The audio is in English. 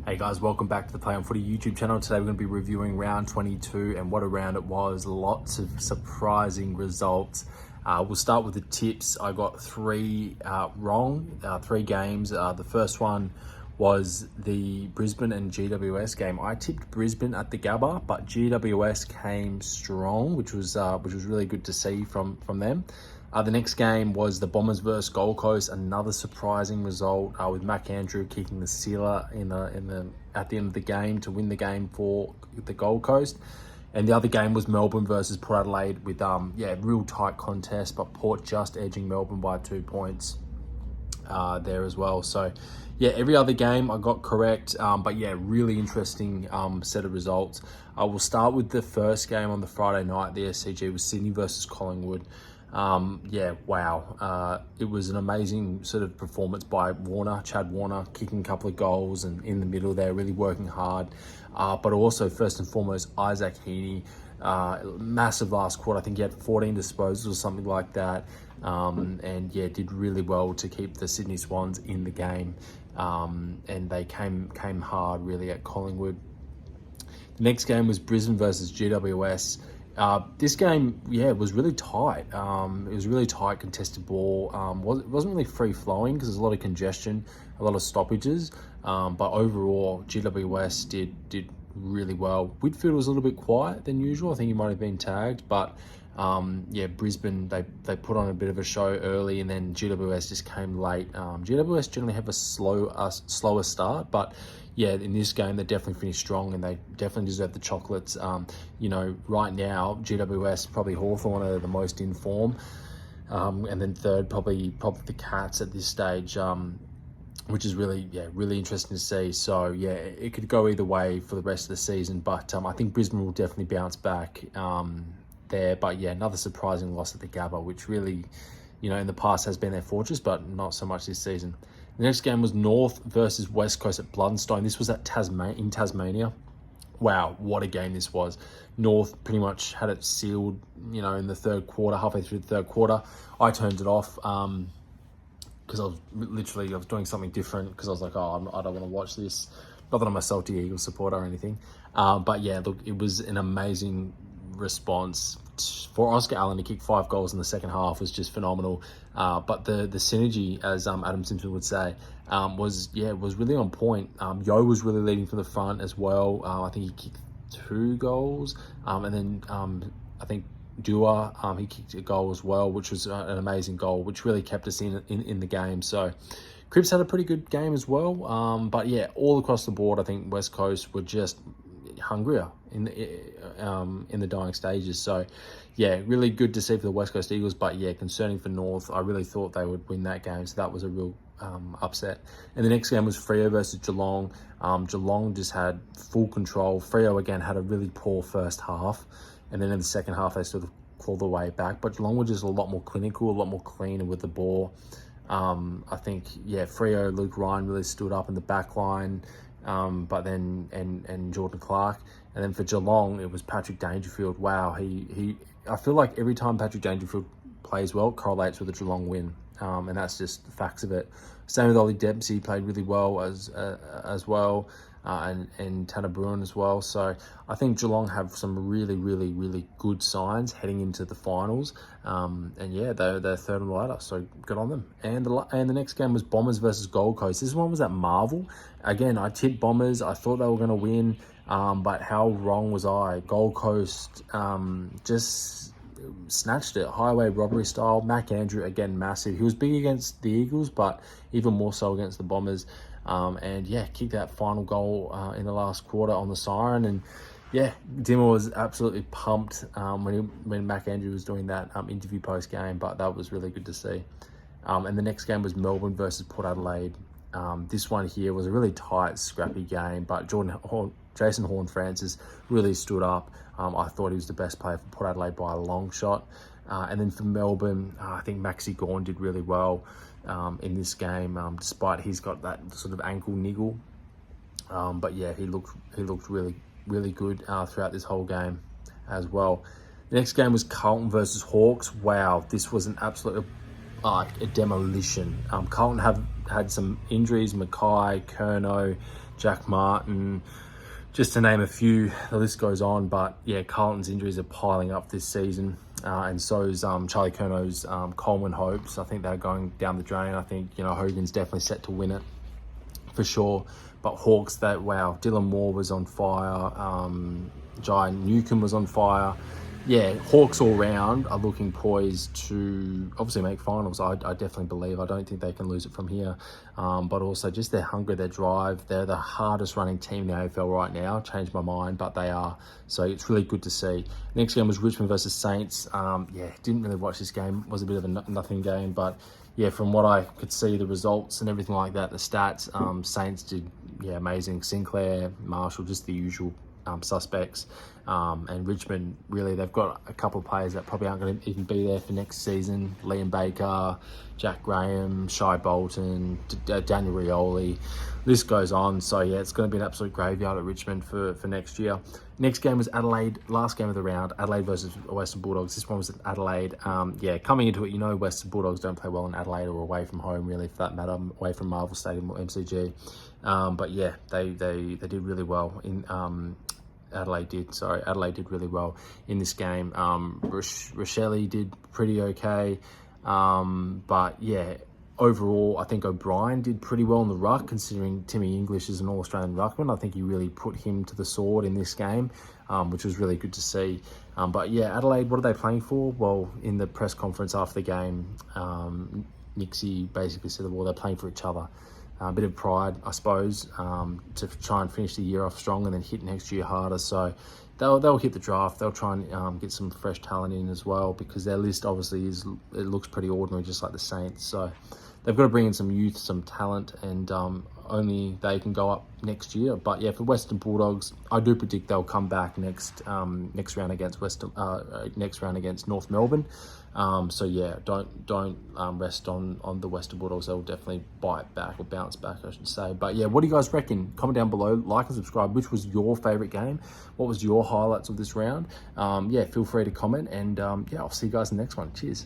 Hey guys, welcome back to the Play on Footy YouTube channel. Today we're going to be reviewing round 22 and what a round it was. Lots of surprising results. We'll start with the tips. I got three wrong, three games. The first one was the Brisbane and GWS game. I tipped Brisbane at the Gabba, but GWS came strong, which was really good to see from them. The next game was the Bombers versus Gold Coast. Another surprising result with Mac Andrew kicking the sealer at the end of the game to win the game for the Gold Coast. And the other game was Melbourne versus Port Adelaide with real tight contest, but Port just edging Melbourne by 2 points there as well. So yeah, every other game I got correct, but yeah, really interesting set of results. I will start with the first game on the Friday night. The SCG was Sydney versus Collingwood. Wow. It was an amazing sort of performance by Chad Warner, kicking a couple of goals and in the middle there, really working hard. But also, first and foremost, Isaac Heaney, massive last quarter. I think he had 14 disposals or something like that. And yeah, did really well to keep the Sydney Swans in the game. And they came hard really at Collingwood. The next game was Brisbane versus GWS. This game, was really tight. It was really tight, contested ball. It wasn't really free-flowing because there's a lot of congestion, a lot of stoppages. But overall, GWS did really well. Whitfield was a little bit quiet than usual. I think he might have been tagged. But, Brisbane, they put on a bit of a show early and then GWS just came late. GWS generally have a slower start, but yeah, in this game, they definitely finished strong and they definitely deserve the chocolates. Right now, GWS, probably Hawthorn are the most in form. And then third, probably the Cats at this stage, which is really interesting to see. So yeah, it could go either way for the rest of the season. But I think Brisbane will definitely bounce back there. But yeah, another surprising loss at the Gabba, which really, in the past has been their fortress, but not so much this season. The next game was North versus West Coast at Bloodstone. This was at in Tasmania. Wow, what a game this was. North pretty much had it sealed, in the third quarter, halfway through the third quarter. I turned it off because I was doing something different because I was like, I don't want to watch this. Not that I'm a salty Eagles supporter or anything. But yeah, look, it was an amazing response. For Oscar Allen to kick 5 goals in the second half was just phenomenal. But the synergy, as Adam Simpson would say, was really on point. Yo was really leading from the front as well. I think he kicked 2 goals. And then I think Dua, he kicked a goal as well, which was an amazing goal, which really kept us in the game. So Cripps had a pretty good game as well. But yeah, all across the board, I think West Coast were just hungrier in the dying stages. So yeah, really good to see for the West Coast Eagles, but yeah, concerning for North. I really thought they would win that game, so that was a real upset. And the next game was Freo versus Geelong. Geelong just had full control. Freo again had a really poor first half, and then in the second half they sort of clawed their way back, but Geelong were just a lot more clinical, a lot more cleaner with the ball. I think Freo, Luke Ryan really stood up in the back line. But then and Jordan Clark, and then for Geelong it was Patrick Dangerfield. Wow, I feel like every time Patrick Dangerfield plays well, it correlates with a Geelong win, and that's just the facts of it. Same with Ollie Dempsey, played really well as well, and Tanner Bruin as well. So I think Geelong have some really good signs heading into the finals. And yeah, they're third on the ladder, so good on them. And the next game was Bombers versus Gold Coast. This one was at Marvel. Again, I tipped Bombers. I thought they were going to win, but how wrong was I? Gold Coast just snatched it, highway robbery style. Mac Andrew, again, massive. He was big against the Eagles, but even more so against the Bombers. And yeah, kicked that final goal in the last quarter on the siren. And yeah, Dimmer was absolutely pumped when Mac Andrew was doing that interview post-game, but that was really good to see. And the next game was Melbourne versus Port Adelaide. This one here was a really tight, scrappy game, but Jason Horne-Francis really stood up. I thought he was the best player for Port Adelaide by a long shot. And then for Melbourne, I think Maxi Gawn did really well in this game, despite he's got that sort of ankle niggle. But yeah, he looked really good throughout this whole game as well. The next game was Carlton versus Hawks. Wow, this was an absolute a demolition. Carlton had some injuries, Mackay, Curnow, Jack Martin, just to name a few. The list goes on, but yeah, Carlton's injuries are piling up this season, and so is Charlie Curno's Coleman hopes. I think they're going down the drain. I think, you know, Hogan's definitely set to win it for sure. But Hawks, wow, Dylan Moore was on fire. Jai Newcomb was on fire. Yeah, Hawks all round are looking poised to obviously make finals. I definitely believe. I don't think they can lose it from here. But also just their hunger, their drive. They're the hardest running team in the AFL right now. Changed my mind, but they are. So it's really good to see. Next game was Richmond versus Saints. Yeah, didn't really watch this game. It was a bit of a nothing game, but yeah, from what I could see, the results and everything like that, the stats, Saints did, yeah, amazing. Sinclair, Marshall, just the usual suspects. And Richmond, really, they've got a couple of players that probably aren't going to even be there for next season. Liam Baker, Jack Graham, Shai Bolton, Daniel Rioli. List goes on. So, yeah, it's going to be an absolute graveyard at Richmond for next year. Next game was Adelaide, last game of the round, Adelaide versus Western Bulldogs. This one was at Adelaide. Yeah, coming into it, you know, Western Bulldogs don't play well in Adelaide or away from home, really, for that matter, away from Marvel Stadium or MCG. But yeah, they did really well in Adelaide did really well in this game. Rochelle did pretty okay. But yeah, overall, I think O'Brien did pretty well in the ruck, considering Timmy English is an All-Australian ruckman. I think he really put him to the sword in this game, which was really good to see. But yeah, Adelaide, what are they playing for? Well, in the press conference after the game, Nixie basically said, well, they're playing for each other. A bit of pride, I suppose, to try and finish the year off strong and then hit next year harder. So they'll hit the draft. They'll try and get some fresh talent in as well, because their list obviously it looks pretty ordinary, just like the Saints. So they've got to bring in some youth, some talent, and only they can go up next year. But yeah, for Western Bulldogs, I do predict they'll come back next round against next round against North Melbourne. So yeah, don't rest on the Western Bulldogs. They'll definitely bite back, or bounce back, I should say. But yeah, what do you guys reckon? Comment down below, like and subscribe. Which was your favourite game? What was your highlights of this round? Yeah, feel free to comment, and yeah, I'll see you guys in the next one. Cheers.